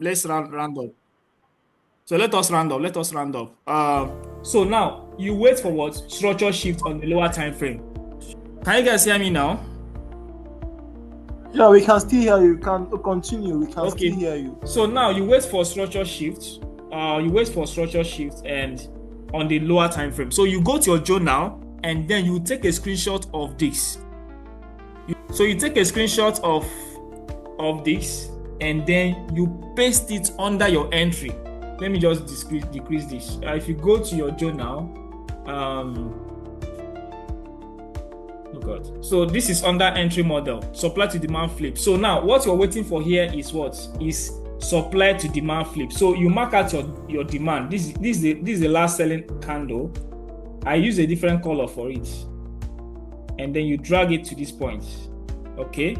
let's round up. So let us round up. Let us round up. So now you wait for what? Structure shift on the lower time frame. Can you guys hear me now? Yeah, we can still hear you. You can continue. We can still hear you. So now you wait for structure shift. You wait for structure shift and on the lower time frame. So you go to your journal and then you take a screenshot of this. So you take a screenshot of this and then you paste it under your entry. Let me just decrease this. If you go to your journal, oh God. So this is under entry model, supply to demand flip. So now what you're waiting for here is what? Is supply to demand flip. So you mark out your demand. This is the last selling candle. I use a different color for it. And then you drag it to this point. Okay.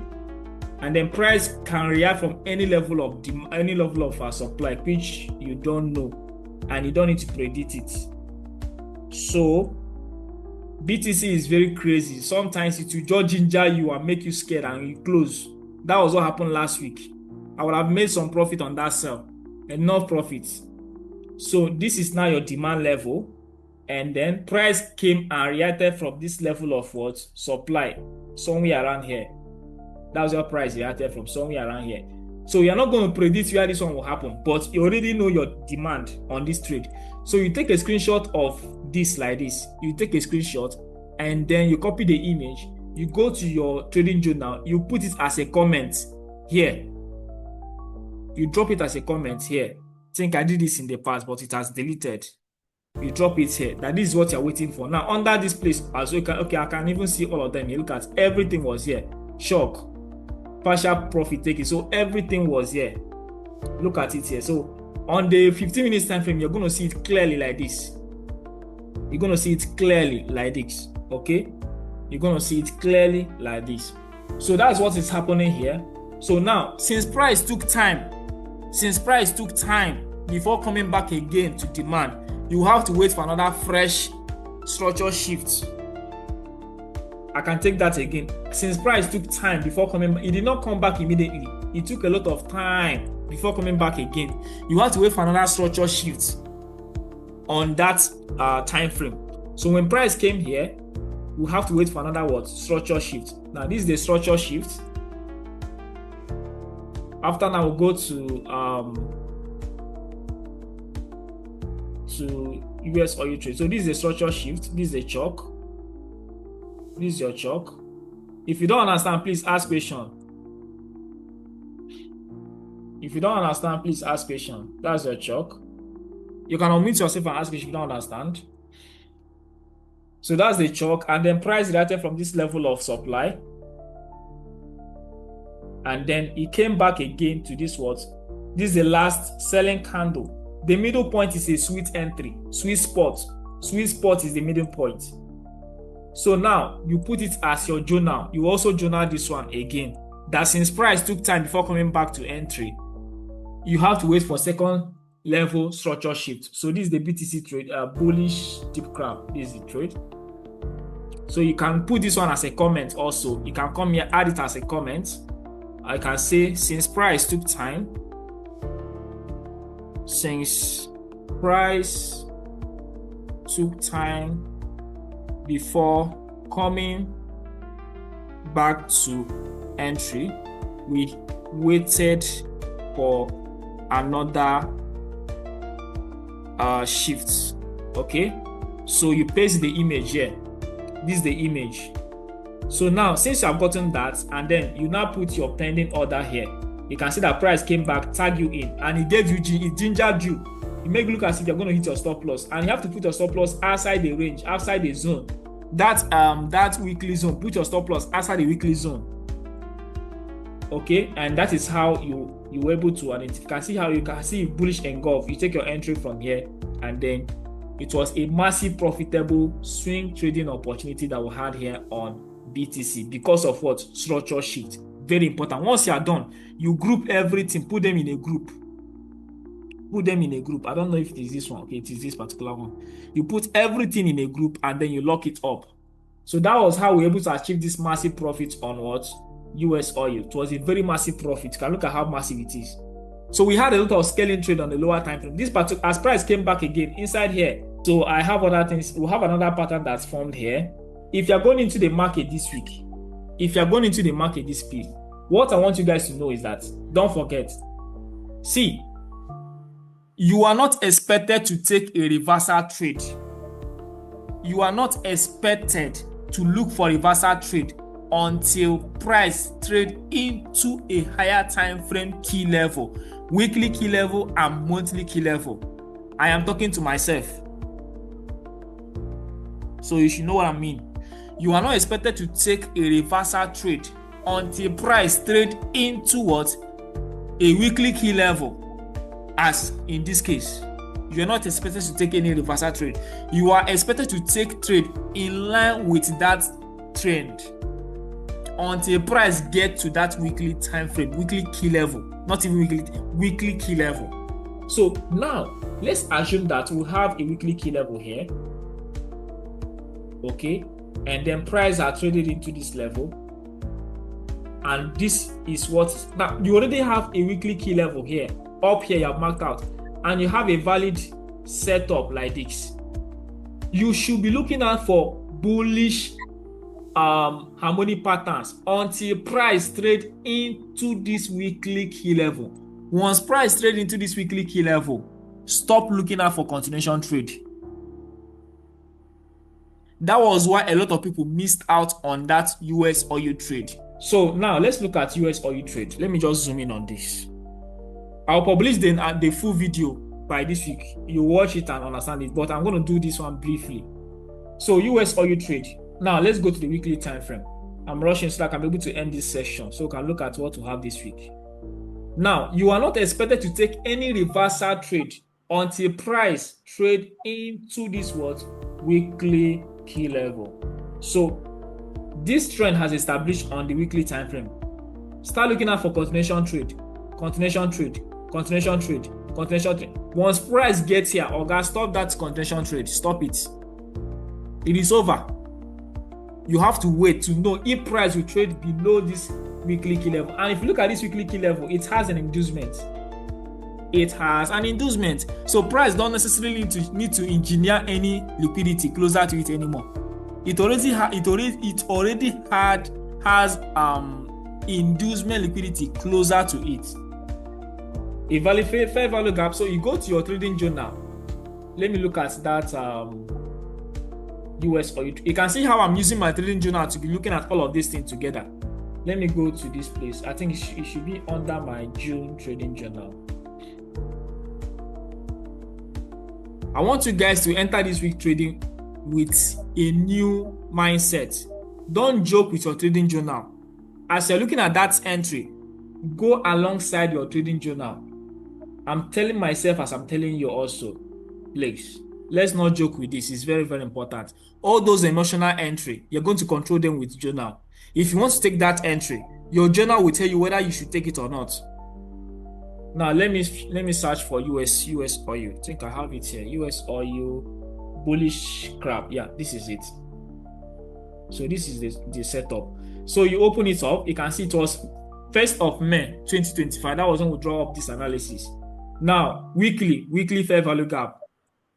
And then price can react from any level of supply, which you don't know, and you don't need to predict it. So BTC is very crazy. Sometimes it will just ginger you and make you scared and you close. That was what happened last week. I would have made some profit on that sell, enough profit. So this is now your demand level, and then price came and reacted from this level of what? Supply, somewhere around here. That was your price reacted from, somewhere around here. So you're not going to predict where this one will happen, but you already know your demand on this trade. So you take a screenshot of this like this. You take a screenshot and then you copy the image. You go to your trading journal. You put it as a comment here. You drop it as a comment here. I think I did this in the past, but it has deleted. You drop it here. That is what you're waiting for. Now under this place, also I can even see all of them. You look at everything was here. Shock. Partial profit taking. So everything was here. Look at it here. So on the 15 minutes time frame, you're going to see it clearly like this. You're going to see it clearly like this. Okay? You're going to see it clearly like this. So that's what is happening here. So now, since price took time before coming back again to demand, you have to wait for another fresh structure shift. I can take that again. Since price took time before coming back, it did not come back immediately. It took a lot of time before coming back again. You have to wait for another structure shift on that time frame. So when price came here, we have to wait for another what? Structure shift. Now this is the structure shift. After now we'll go to US oil trade. So this is the structure shift. This is the chalk. This is your chalk. If you don't understand, please ask question. If you don't understand, please ask question. That's your chalk. You can unmute yourself and ask question if you don't understand. So that's the chalk, and then price reacted from this level of supply. And then it came back again to this what? This is the last selling candle. The middle point is a sweet entry, sweet spot. Sweet spot is the middle point. So now you put it as your journal. You also journal this one again. That since price took time before coming back to entry, you have to wait for second level structure shift. So this is the BTC trade, bullish deep crab. This is the trade. So you can put this one as a comment also. You can come here, add it as a comment. I can say since price took time, before coming back to entry, we waited for another shift. Okay, so you paste the image here. This is the image. So now since you have gotten that, and then you now put your pending order here, you can see that price came back, tag you in, and it gave you, it gingered you. You make it look as if you're going to hit your stop loss, and you have to put your stop loss outside the range, outside the zone. That weekly zone, put your stop loss outside the weekly zone. Okay, and that is how you were able to identify. You can see how you can see bullish engulf. You take your entry from here, and then it was a massive profitable swing trading opportunity that we had here on BTC because of what? Structure shift. Very important. Once you are done, you group everything, put them in a group. Put them in a group. I don't know if it is this one. Okay, it is this particular one. You put everything in a group and then you lock it up. So that was how we were able to achieve this massive profit on what? US oil. It was a very massive profit. You can look at how massive it is. So we had a lot of scaling trade on the lower time frame. This particular, as price came back again inside here. So I have other things. We'll have another pattern that's formed here. If you're going into the market this week, if you're going into the market this week, what I want you guys to know is that, don't forget, see, you are not expected to take a reversal trade. You are not expected to look for reversal trade until price trade into a higher time frame key level, weekly key level and monthly key level. I am talking to myself, so you should know what I mean. You are not expected to take a reversal trade until price trade into what? A weekly key level. As in this case, you are not expected to take any reversal trade. You are expected to take trade in line with that trend until price get to that weekly time frame, weekly key level, not even weekly key level. So now let's assume that we have a weekly key level here, okay, and then price are traded into this level, and this is what, now you already have a weekly key level here. Up here you have marked out, and you have a valid setup like this. You should be looking out for bullish harmonic patterns until price trade into this weekly key level. Once price trade into this weekly key level, stop looking out for continuation trade. That was why a lot of people missed out on that US oil trade. So now let's look at US oil trade. Let me just zoom in on this. I'll publish the full video by this week. You watch it and understand it, but I'm going to do this one briefly. So US oil trade. Now let's go to the weekly time frame. I'm rushing so that I can be able to end this session so we can look at what we have this week. Now, you are not expected to take any reversal trade until price trade into this what? Weekly key level. So this trend has established on the weekly time frame. Start looking out for continuation trade, continuation trade, continuation trade, continuation trade. Once price gets here, Oga, stop that continuation trade. Stop it. It is over. You have to wait to know if price will trade below this weekly key level. And if you look at this weekly key level, it has an inducement. It has an inducement. So price don't necessarily need to engineer any liquidity closer to it anymore. It already has inducement liquidity closer to it. A fair value gap. So you go to your trading journal. Let me look at that US oil. You can see how I'm using my trading journal to be looking at all of these things together. Let me go to this place. I think it should be under my June trading journal. I want you guys to enter this week trading with a new mindset. Don't joke with your trading journal. As you're looking at that entry, go alongside your trading journal. I'm telling myself as I'm telling you also, please, let's not joke with this. It's very, very important. All those emotional entry, you're going to control them with journal. If you want to take that entry, your journal will tell you whether you should take it or not. Now let me search for US oil. I think I have it here. US oil bullish crap. Yeah, this is it. So this is the setup. So you open it up, you can see it was 1st of May 2025. That was when we draw up this analysis. Now weekly fair value gap.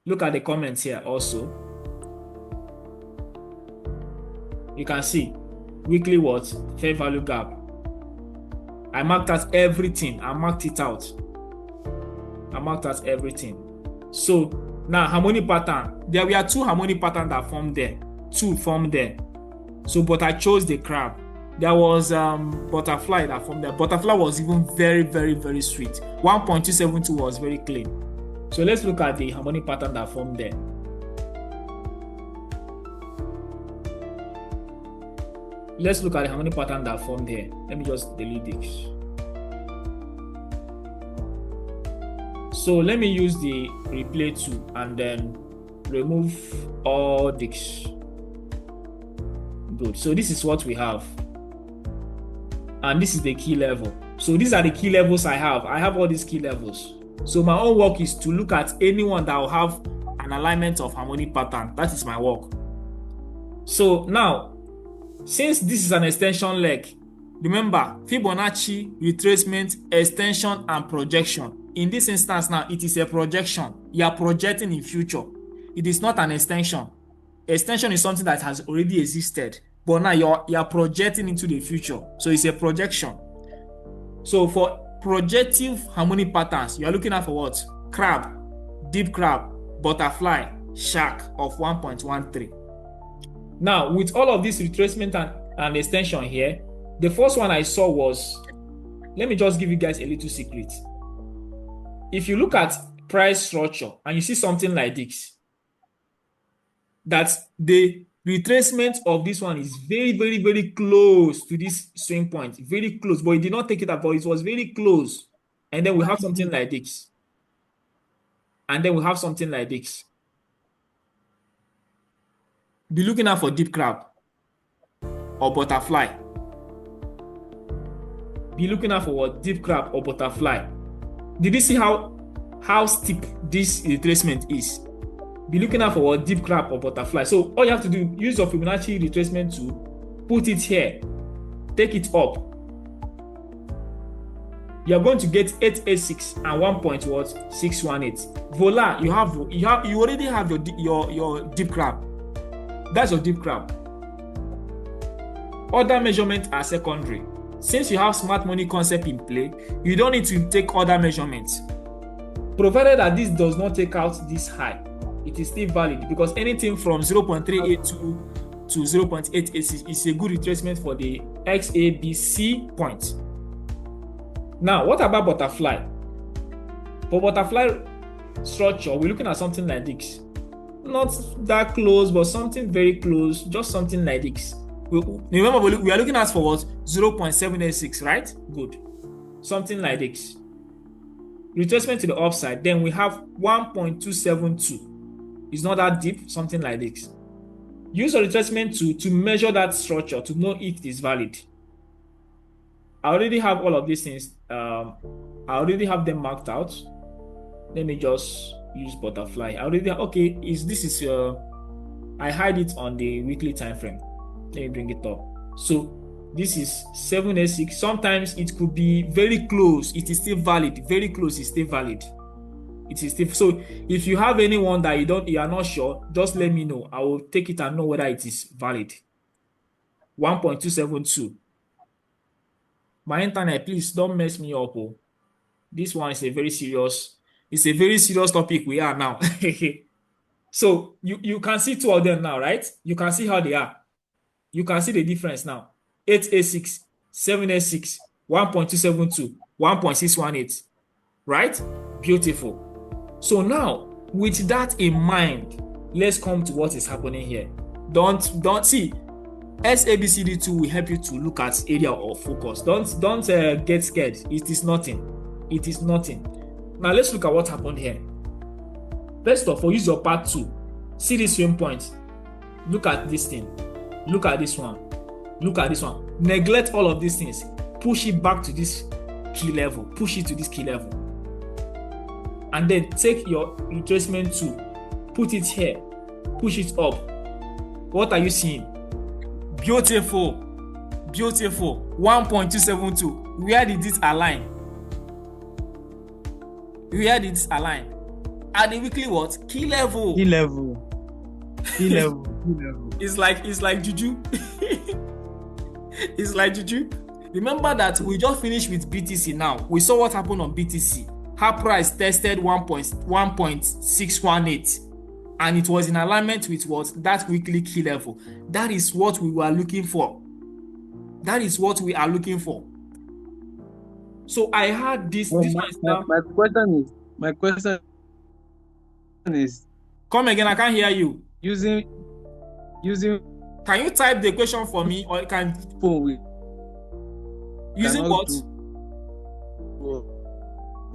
Look at the comments here also. You can see weekly what? Fair value gap. I marked out everything. I marked it out. I marked out everything. So now harmonic pattern. There were 2 harmonic patterns that formed there. 2 formed there. So but I chose the crab. There was butterfly that formed there. Butterfly was even very, very, very sweet. 1.272 was very clean. So let's look at the harmonic pattern that formed there. Let's look at the harmonic pattern that formed here. Let me just delete this. So let me use the replay tool and then remove all this. Good. So this is what we have. And this is the key level. So these are the key levels I have. I have all these key levels. So my own work is to look at anyone that will have an alignment of harmonic pattern. That is my work. So now, since this is an extension leg, Remember, Fibonacci, retracement, extension, and projection. In this instance now, it is a projection. You are projecting in future. It is not an extension. Extension is something that has already existed, but now you are projecting into the future. So it's a projection. So for projective harmonic patterns, you are looking at for what? Crab, deep crab, butterfly, shark of 1.13. Now, with all of this retracement and extension here, the first one I saw was, let me just give you guys a little secret. If you look at price structure and you see something like this, that the retracement of this one is very, very, very close to this swing point, very close, but it did not take it up, but it was very close. And then we have something like this. And then we have something like this. Be looking out for deep crab or butterfly. Be looking out for what? Deep crab or butterfly. Did you see how steep this retracement is? Be looking out for what? Deep crab or butterfly. So all you have to do, use your Fibonacci retracement tool, put it here, take it up. You are going to get 886 and 1.618. Voila, you already have your deep crab. That's your deep crab. Other measurements are secondary. Since you have smart money concept in play, you don't need to take other measurements. Provided that this does not take out this high, it is still valid, because anything from 0.382 to 0.886 is a good retracement for the XABC point. Now, what about butterfly? For butterfly structure, we're looking at something like this. Not that close, but something very close, just something like this. Remember, we are looking at for what? 0.786, right? Good. Something like this. Retracement to the upside, then we have 1.272. It's not that deep, something like this. Use a retracement to measure that structure, to know if it is valid. I already have all of these things. I already have them marked out. Let me just use butterfly. I already have, okay, I hide it on the weekly time frame. Let me bring it up. So this is 786. Sometimes it could be very close. It is still valid. Very close is still valid. It is still. So if you have anyone that you are not sure, just let me know. I will take it and know whether it is valid. 1.272. My internet, please don't mess me up. Oh. This one is a very serious topic we are now. So you can see two of them now, right? You can see how they are. You can see the difference now. 886, 786, 1.272, 1.618. Right? Beautiful. So now, with that in mind, let's come to what is happening here. Don't see. SABCD2 will help you to look at area of focus. Don't get scared. It is nothing. It is nothing. Now let's look at what happened here. First of all, use your part 2. See this swing point. Look at this thing. Look at this one. Look at this one. Neglect all of these things. Push it back to this key level. Push it to this key level. And then take your retracement tool. Put it here. Push it up. What are you seeing? Beautiful. Beautiful. 1.272. Where did it align? Where did it align? At the weekly what? Key level. Key level. Key level. Key level. It's like juju. It's like juju. Remember that we just finished with BTC now. We saw what happened on BTC. Her price tested 1.618. And it was in alignment with what? That weekly key level. That is what we were looking for. That is what we are looking for. So I had this. Well, this one is now. My question is. Come again. I can't hear you. Using. Can you type the question for me, or you can phone? Using what?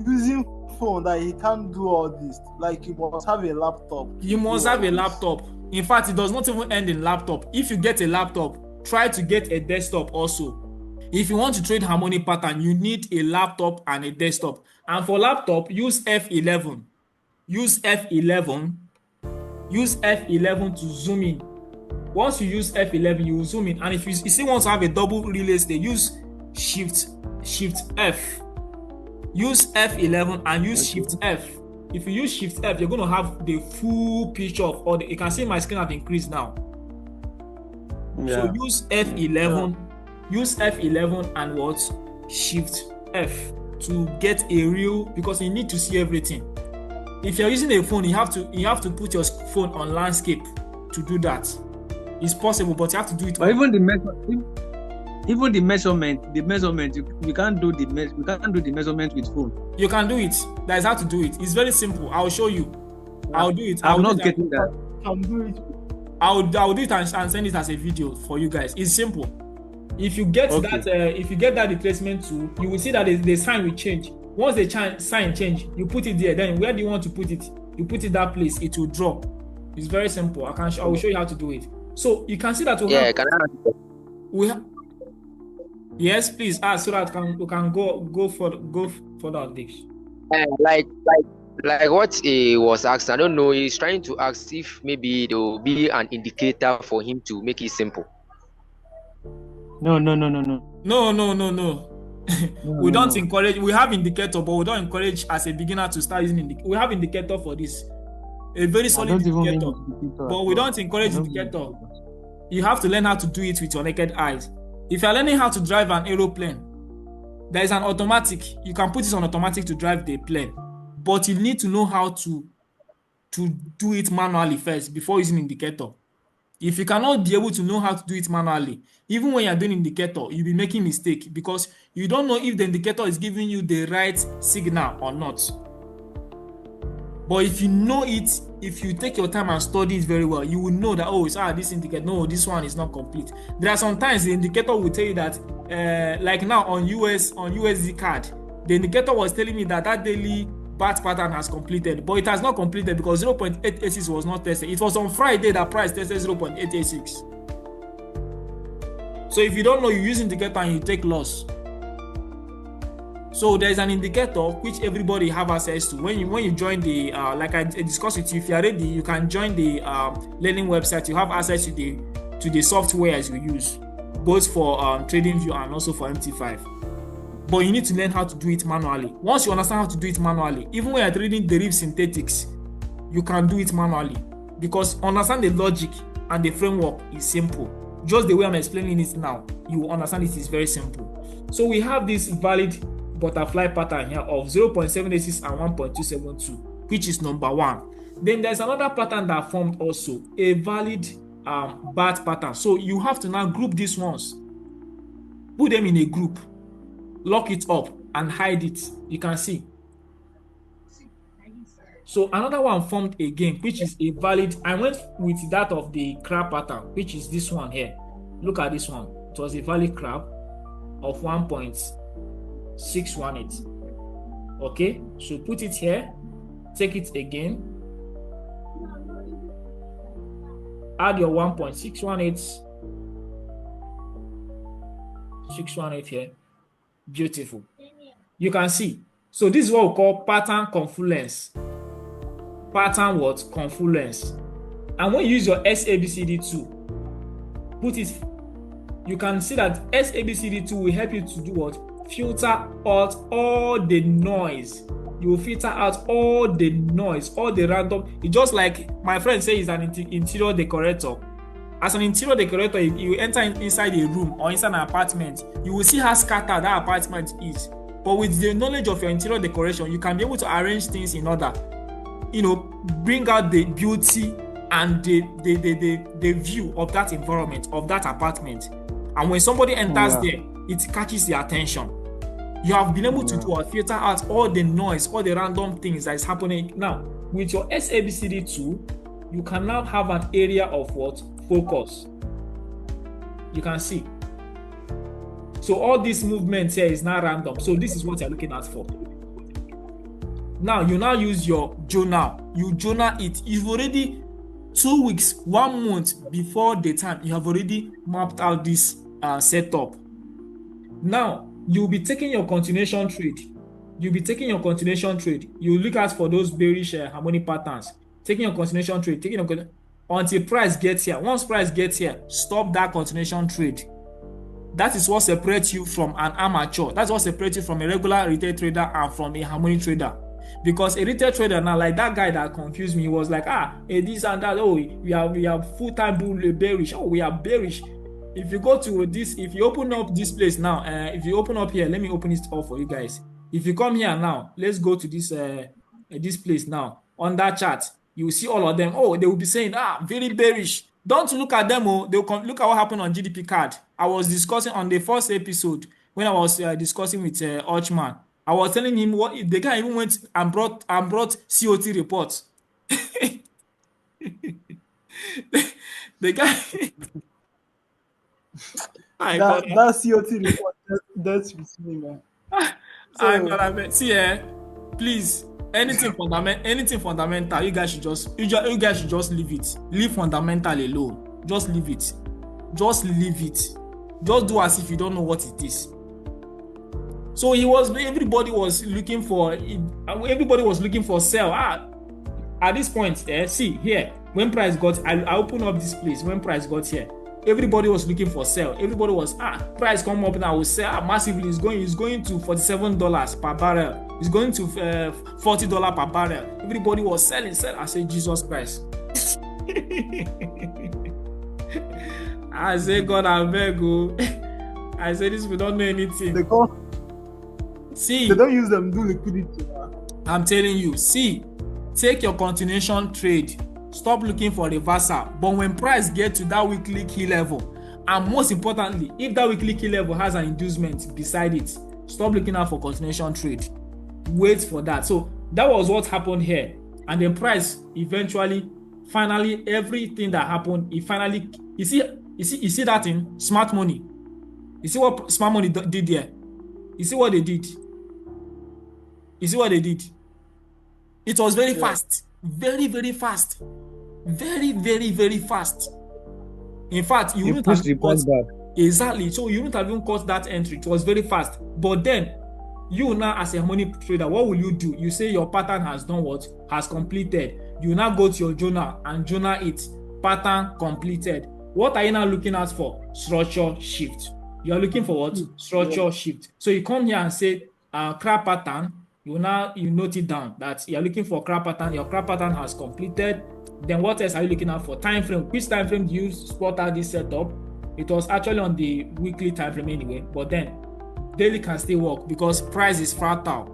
Using phone that he can't do all this. Like you must have a laptop. You must have a laptop. In fact, it does not even end in laptop. If you get a laptop, try to get a desktop also. If you want to trade harmonic pattern, you need a laptop and a desktop. And for laptop, use F11. Use F11. Use F11 to zoom in. Once you use F11, you will zoom in. And if you still want to have a double relay state, use Shift F. Use F11 and use Shift F. If you use Shift F, you're going to have the full picture of all the. You can see my screen have increased now. Yeah. So use F11. Use F11 and what? Shift F to get a real, because you need to see everything. If you're using a phone, you have to put your phone on landscape to do that. It's possible, but you have to do it. But even the measurement, you can't do the measurement with phone. You can do it. That is how to do it. It's very simple. I'll show you. I'll do it. I'm not getting that. I'll do it. I'll do it and send it as a video for you guys. It's simple. If you get that, if you get that retracement tool, you will see that the sign will change. Once the sign change, you put it there. Then where do you want to put it? You put it that place. It will draw. It's very simple. I will show you how to do it. So you can see that we have. Yes, please ask so that we can go further on this. Like what he was asked, I don't know. He's trying to ask if maybe there will be an indicator for him to make it simple. No. We don't encourage. We have indicator, but we don't encourage as a beginner to start using indicator. We have indicator for this, a very solid indicator, but we don't encourage indicator. You have to learn how to do it with your naked eyes. If you're learning how to drive an aeroplane, there is an automatic. You can put it on automatic to drive the plane, but you need to know how to do it manually first before using indicator. If you cannot be able to know how to do it manually, even when you're doing indicator, you'll be making mistake because you don't know if the indicator is giving you the right signal or not. But if you know it, if you take your time and study it very well, you will know that, oh, it's this indicator. No, this one is not complete. There are sometimes the indicator will tell you that, like now on USD card, the indicator was telling me that daily BAT pattern has completed, but it has not completed because 0.886 was not tested. It was on Friday that price tested 0.886. So if you don't know, you use indicator and you take loss. So there's an indicator which everybody have access to. When you join the like I discussed with you, if you are ready, you can join the learning website. You have access to the software as we use, both for TradingView and also for MT5. But you need to learn how to do it manually. Once you understand how to do it manually, even when you're trading derivative synthetics, you can do it manually because understand the logic and the framework is simple. Just the way I'm explaining it now, you will understand it is very simple. So we have this valid butterfly pattern here of 0.786 and 1.272, which is number one. Then there's another pattern that formed also, a valid BAT pattern. So you have to now group these ones, put them in a group, lock it up and hide it. You can see. So another one formed again, which is a valid. I went with that of the crab pattern, which is this one here. Look at this one. It was a valid crab of 1.618. Okay, so put it here, take it again, add your 1.618 here. Beautiful. You can see. So this is what we call pattern confluence. Pattern what? Confluence. And when you use your SABCD tool, put it, you can see that SABCD tool will help you to do what? Filter out all the noise. You will filter out all the noise, all the random. It's just like my friend says, he's an interior decorator. As an interior decorator, you enter inside a room or inside an apartment, you will see how scattered that apartment is. But with the knowledge of your interior decoration, you can be able to arrange things in order, bring out the beauty and the view of that environment, of that apartment. And when somebody enters there, it catches their attention. You have been able to filter out all the noise, all the random things that is happening. Now, with your SABCD tool, you can now have an area of what? Focus. You can see. So all these movements here is not random. So this is what you're looking at for. Now you now use your journal. You journal it. You've already 2 weeks, 1 month before the time, you have already mapped out this setup. Now you'll be taking your continuation trade. You look out for those bearish harmonic patterns. Taking your continuation trade, until price gets here. Once price gets here, stop that continuation trade. That is what separates you from an amateur. That's what separates you from a regular retail trader and from a harmonic trader. Because a retail trader now, like that guy that confused me, he was like, this and that. Oh, we are full-time bull bearish. Oh, we are bearish. If you go to this, if you open up this place now, if you open up here, let me open it up for you guys. If you come here now, let's go to this place now. On that chart, you will see all of them. Oh, they will be saying, very bearish. Don't look at them. Oh, they'll come, look at what happened on GDP card. I was discussing on the first episode when I was discussing with Ochman. I was telling him what the guy even went and brought COT reports. The guy. that COT report, that's with me, man. So, see, please, anything fundamental, you guys should just leave it. Leave fundamental alone. Just leave it. Just do as if you don't know what it is. So everybody was looking for sell. At this point, see here, when price got, I open up this place. When price got here, everybody was looking for sell. Everybody was price come up now, will sell massively. It's going to $47 per barrel. It's going to $40 per barrel. Everybody was selling. I said, Jesus Christ. I said, God, I beg you. I said, this we don't know anything. They don't use them do liquidity. I'm telling you, see, take your continuation trade. Stop looking for reversal. But when price get to that weekly key level, and most importantly, if that weekly key level has an inducement beside it, stop looking out for continuation trade. Wait for that. So that was what happened here. And then price eventually, finally, everything that happened, you see that in smart money. You see what smart money did there? You see what they did? It was very fast. Very, very fast. Very, very, very fast. In fact, you wouldn't have caught exactly. So you wouldn't have even caught that entry. It was very fast. But then, you now as a harmonic trader, what will you do? You say your pattern has done what? Has completed. You now go to your journal and journal it. Pattern completed. What are you now looking at for? Structure shift. You are looking for what? Structure shift. So you come here and say, crab pattern. You note it down that you are looking for crab pattern. Your crab pattern has completed. Then what else are you looking at for? Time frame. Which time frame do you spot out this setup? It was actually on the weekly time frame anyway. But then daily can still work because price is fractal.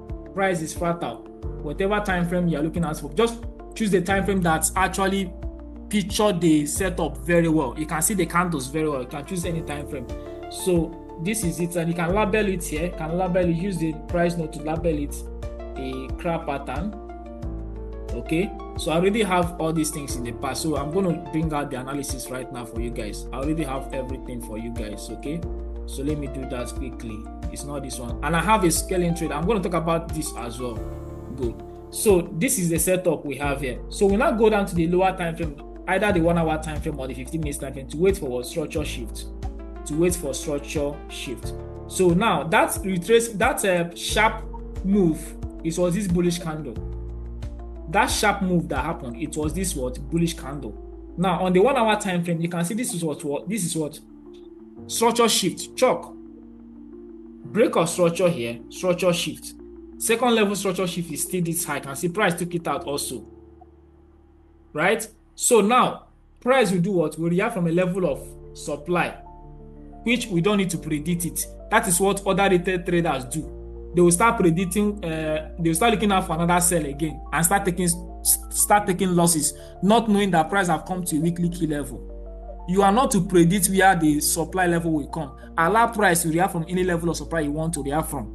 Whatever time frame you are looking at for, just choose the time frame that's actually pictured the setup very well. You can see the candles very well. You can choose any time frame. So this is it, and you can label it here. Use the price note to label it a crab pattern. Okay, so I already have all these things in the past, so I'm going to bring out the analysis right now for you guys. I already have everything for you guys. Okay, so let me do that quickly. It's not this one, and I have a scaling trade. I'm going to talk about this as well. Good. So this is the setup we have here. So we now go down to the lower time frame, either the 1 hour time frame or the 15 minutes time frame, to wait for structure shift. So now that sharp move, it was this bullish candle. That sharp move that happened, it was this bullish candle. Now on the 1 hour time frame, you can see this is what structure shift, chalk. Break of structure here, structure shift. Second level structure shift is still this high. You can see price took it out also. Right? So now price will do what? Will react from a level of supply, which we don't need to predict it. That is what other retail traders do. They will start predicting, they will start looking out for another sell again and start taking losses, not knowing that price have come to a weekly key level. You are not to predict where the supply level will come. Allow price to react from any level of supply you want to react from.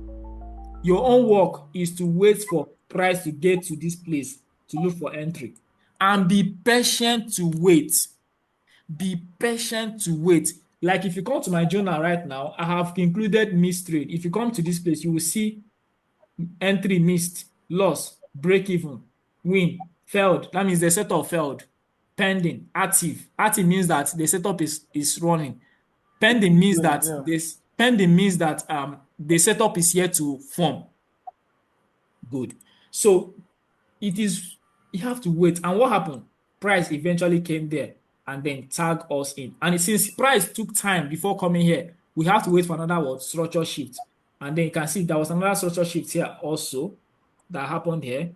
Your own work is to wait for price to get to this place to look for entry and be patient to wait. Like if you come to my journal right now, I have included missed trade. If you come to this place, you will see entry missed, loss, break even, win, failed. That means the setup failed. Pending, active. Active means that the setup is running. Pending means that the setup is yet to form. Good. So you have to wait. And what happened? Price eventually came there and then tag us in. And since price took time before coming here, we have to wait for another what? Structure shift. And then you can see there was another structure shift here also that happened here.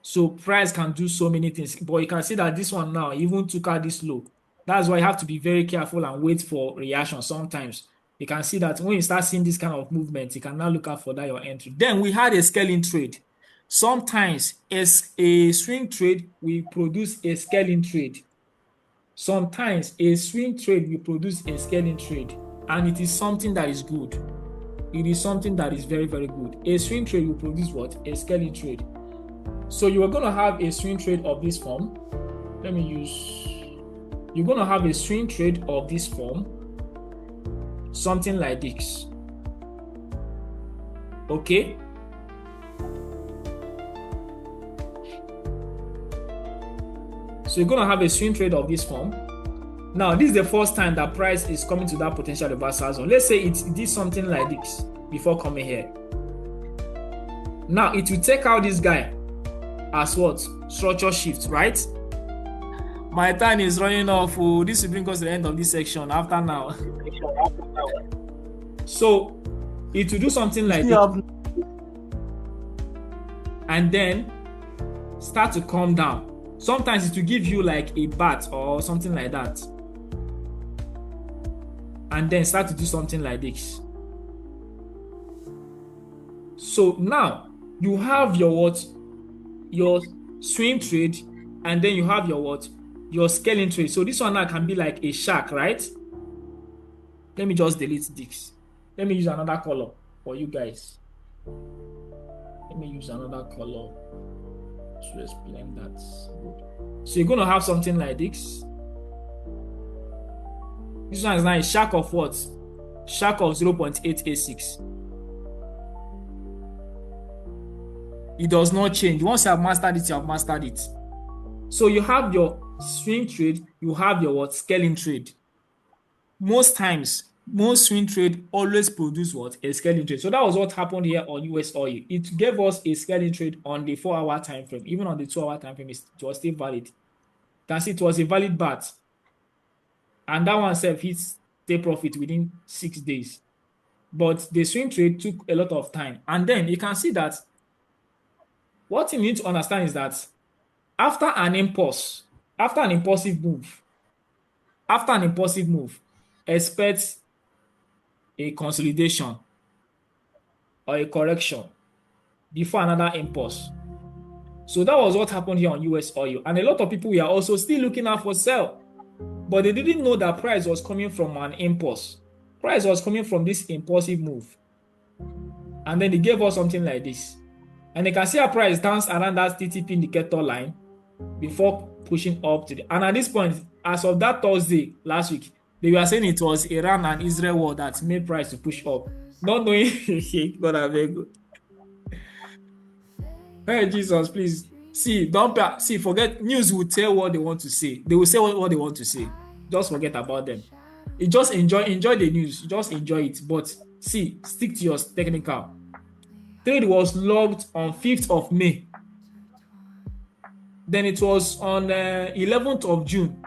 So price can do so many things, but you can see that this one now even took out this low. That's why you have to be very careful and wait for reaction sometimes. You can see that when you start seeing this kind of movement, you can now look out for that your entry. Then we had a scaling trade. Sometimes as a swing trade, we produce a scaling trade. Sometimes a swing trade will produce a scaling trade, and it is something that is good. It is something that is very, very good. A swing trade will produce what? A scaling trade. So you are going to have a swing trade of this form. You're going to have a swing trade of this form, something like this. Okay. So you're going to have a swing trade of this form. Now, this is the first time that price is coming to that potential reversal zone. Let's say it did something like this before coming here. Now, it will take out this guy as what? Structure shift, right? My time is running off. Oh, this will bring us to the end of this section after now. So, it will do something like this. And then start to come down. Sometimes it will give you like a bat or something like that. And then start to do something like this. So now you have your what? Your swing trade, and then you have your what? Your scaling trade. So this one now can be like a shark, right? Let me just delete this. Let me use another color for you guys. Let me use another color to explain that. So you're going to have something like this. This one is now a shark of what? Shark of 0.886. It does not change. Once you have mastered it, you have mastered it. So you have your swing trade, you have your what? Scaling trade. Most times, most swing trade always produce what? A scaling trade. So that was what happened here on US oil. It gave us a scaling trade on the 4-hour time frame. Even on the 2-hour time frame, it was still valid. You can see it was a valid bat. And that one self hits take profit within 6 days. But the swing trade took a lot of time. And then you can see that what you need to understand is that after an impulse, after an impulsive move, expect a consolidation or a correction before another impulse. So that was what happened here on US oil. And a lot of people were also still looking out for sell, but they didn't know that price was coming from an impulse. Price was coming from this impulsive move. And then they gave us something like this. And you can see our price dance around that TTP indicator line before pushing up to the. And at this point, as of that Thursday last week, they were saying it was Iran and Israel war that made price to push up. Not knowing, God, I'm very good. Hey, Jesus, please. Forget news will tell what they want to say. They will say what they want to say. Just forget about them. You just enjoy the news. You just enjoy it. But see, stick to your technical. Trade was logged on 5th of May. Then it was on 11th of June,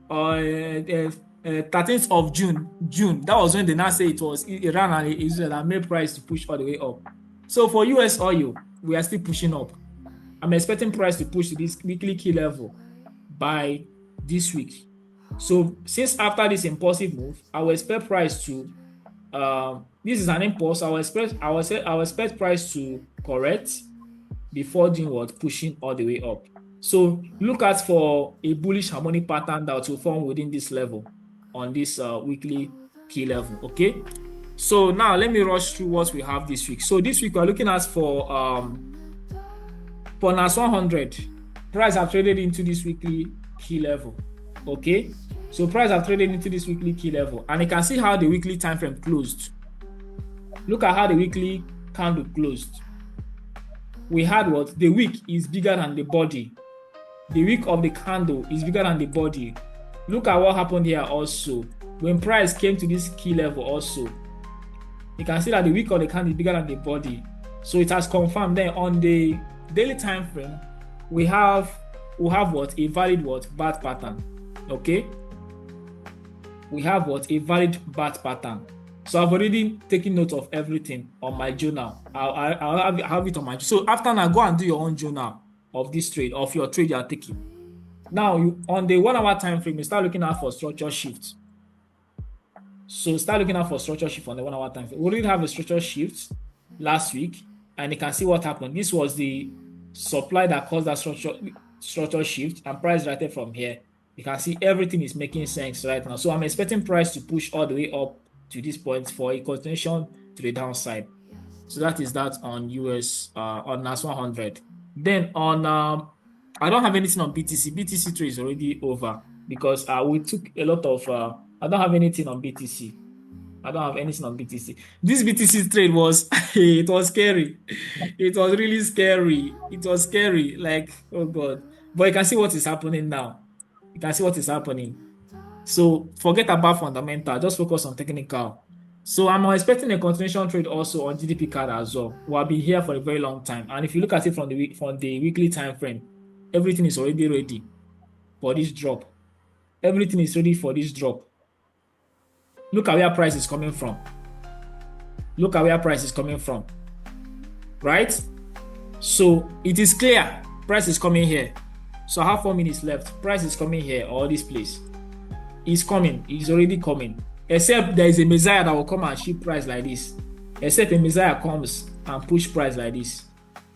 or 13th of June. That was when they now say it was Iran and Israel that made price to push all the way up. So for US oil, we are still pushing up. I'm expecting price to push to this weekly key level by this week. So since after this impulsive move, I will expect price to this is an impulse. I will expect price to correct before doing what? Pushing all the way up. So look out for a bullish harmonic pattern that will form within this level on this weekly key level. Okay. So now let me rush through what we have this week. So this week we're looking at for NAS 100. Price have traded into this weekly key level. Okay. So price have traded into this weekly key level, and you can see how the weekly time frame closed. Look at how the weekly candle closed. We had what? The wick is bigger than the body. The wick of the candle is bigger than the body. Look at what happened here also. When price came to this key level also, you can see that the wick of the candle is bigger than the body. So it has confirmed. Then on the daily time frame, we have we have what? A valid what? BAT pattern. Okay? We have what? A valid BAT pattern. So I've already taken note of everything on my journal. I'll have it on my. So after now, go and do your own journal of this trade, of your trade you are taking. Now, on the 1 hour time frame, you start looking out for structure shift. So start looking out for structure shift on the 1 hour time frame. We already have a structure shift last week, and you can see what happened. This was the supply that caused that structure shift, and price right from here. You can see everything is making sense right now. So I'm expecting price to push all the way up to this point for a continuation to the downside. So that is that on US on NAS 100. Then on I don't have anything on BTC. BTC trade is already over because we took a lot of I don't have anything on BTC. I don't have anything on BTC. This BTC trade was it was scary. It was really scary. It was scary. Like, oh God. But you can see what is happening now. You can see what is happening. So forget about fundamental, just focus on technical. So I'm expecting a continuation trade also on GDP card as well. We have been here for a very long time. And if you look at it from the weekly time frame, everything is already ready for this drop. Everything is ready for this drop. Look at where price is coming from. Look at where price is coming from. Right? So it is clear price is coming here. So I have 4 minutes left. Price is coming here or this place. It's coming. It's already coming. Except there is a Messiah that will come and shift price like this. Except a Messiah comes and push price like this.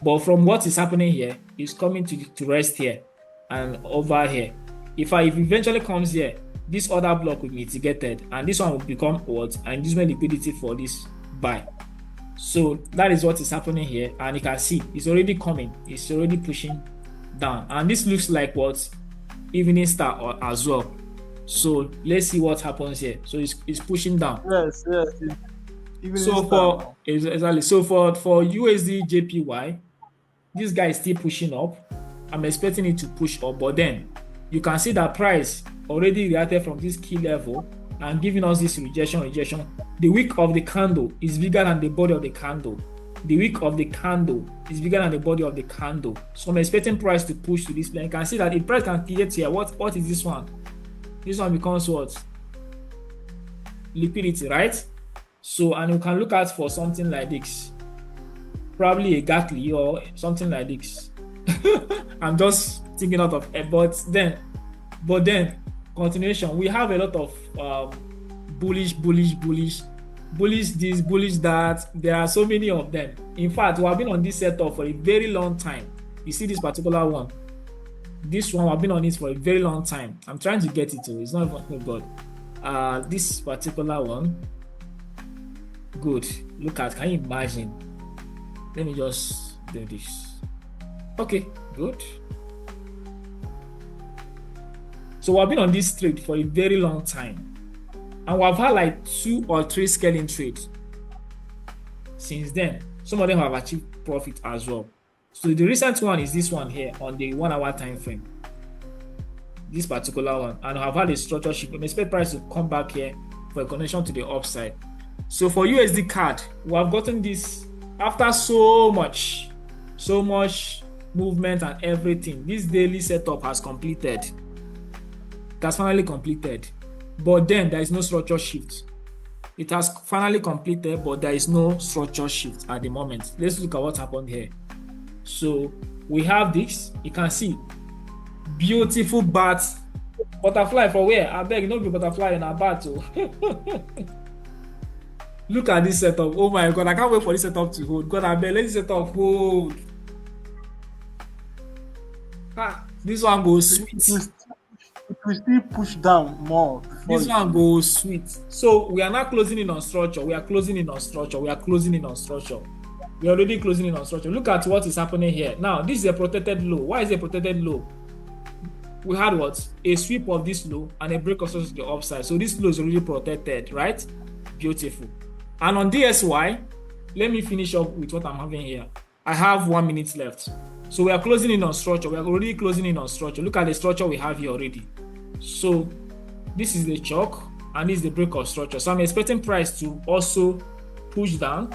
But from what is happening here, it's coming to rest here and over here. If eventually comes here, this other block will be mitigated and this one will become what? And this one liquidity for this buy. So that is what is happening here, and you can see it's already coming. It's already pushing down, and this looks like what? Evening star as well. So let's see what happens here. So it's pushing down. Yes. So for exactly. So for USD JPY, this guy is still pushing up. I'm expecting it to push up, but then you can see that price already reacted from this key level and giving us this rejection. The wick of the candle is bigger than the body of the candle. The wick of the candle is bigger than the body of the candle. So I'm expecting price to push to this plane. You can see that the price can create here. What is this one? This one becomes what? Liquidity, right? So, and you can look out for something like this. Probably a Gatly or something like this. I'm just thinking out of it. But then, continuation. We have a lot of bullish this, bullish that. There are so many of them. In fact, we have been on this setup for a very long time. You see this particular one. This one, I've been on it for a very long time. I'm trying to get it to. It's not even good. This particular one. Good. Look at. Can you imagine? Let me just do this. Okay. Good. So we've been on this trade for a very long time, and we've had like 2 or 3 scaling trades since then. Some of them have achieved profit as well. So the recent one is this one here on the 1 hour time frame. This particular one, and I've had a structure shift. We expect price to come back here for a connection to the upside. So for USD CAD, we have gotten this after so much movement and everything. This daily setup has completed. It has finally completed, but then there is no structure shift. It has finally completed, but there is no structure shift at the moment. Let's look at what happened here. So we have this. You can see beautiful bats. Butterfly for where? I beg, not be butterfly in a bat. Look at this setup. Oh my God, I can't wait for this setup to hold. God, I beg, let this setup hold. This one goes sweet. It will still push down more. This one goes sweet. So we are not closing in on structure. We are closing in on structure. We are already closing in on structure. Look at what is happening here. Now, this is a protected low. Why is it a protected low? We had what? A sweep of this low and a break of to the upside. So this low is already protected, right? Beautiful. And on DSY, let me finish up with what I'm having here. I have 1 minute left. So we are closing in on structure. We are already closing in on structure. Look at the structure we have here already. So this is the chalk and this is the break of structure. So I'm expecting price to also push down,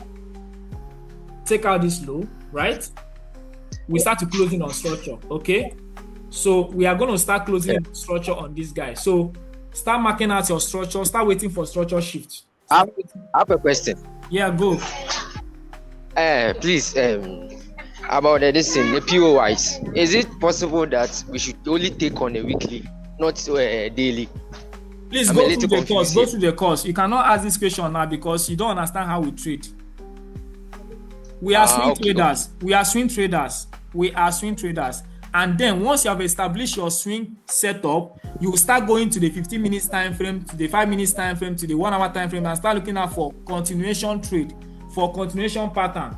take out this low, right? We start to close in on structure, okay? So we are going to start closing the structure on this guy. So start marking out your structure. Start waiting for structure shift. I have a question. Yeah, go. Please, about this thing, the POIs. Is it possible that we should only take on a weekly, not daily? Please go through the course. Go through the course. You cannot ask this question now because you don't understand how we trade. We are swing traders. We are swing traders. We are swing traders. And then once you have established your swing setup, you will start going to the 15 minutes time frame, to the 5 minutes time frame, to the 1 hour time frame, and start looking out for continuation trade, for continuation pattern.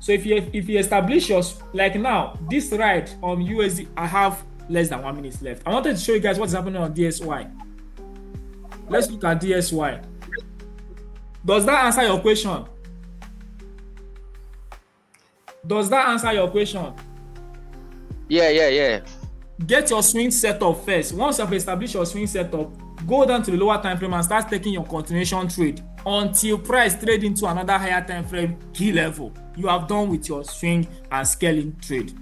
So if you establish your, like now, this ride on USD, I have less than 1 minute left. I wanted to show you guys what's happening on DSY. Let's look at DSY. Does that answer your question? Does that answer your question? Yeah. Get your swing setup first. Once you have established your swing setup, go down to the lower time frame and start taking your continuation trade until price trade into another higher time frame key level. You have done with your swing and scaling trade.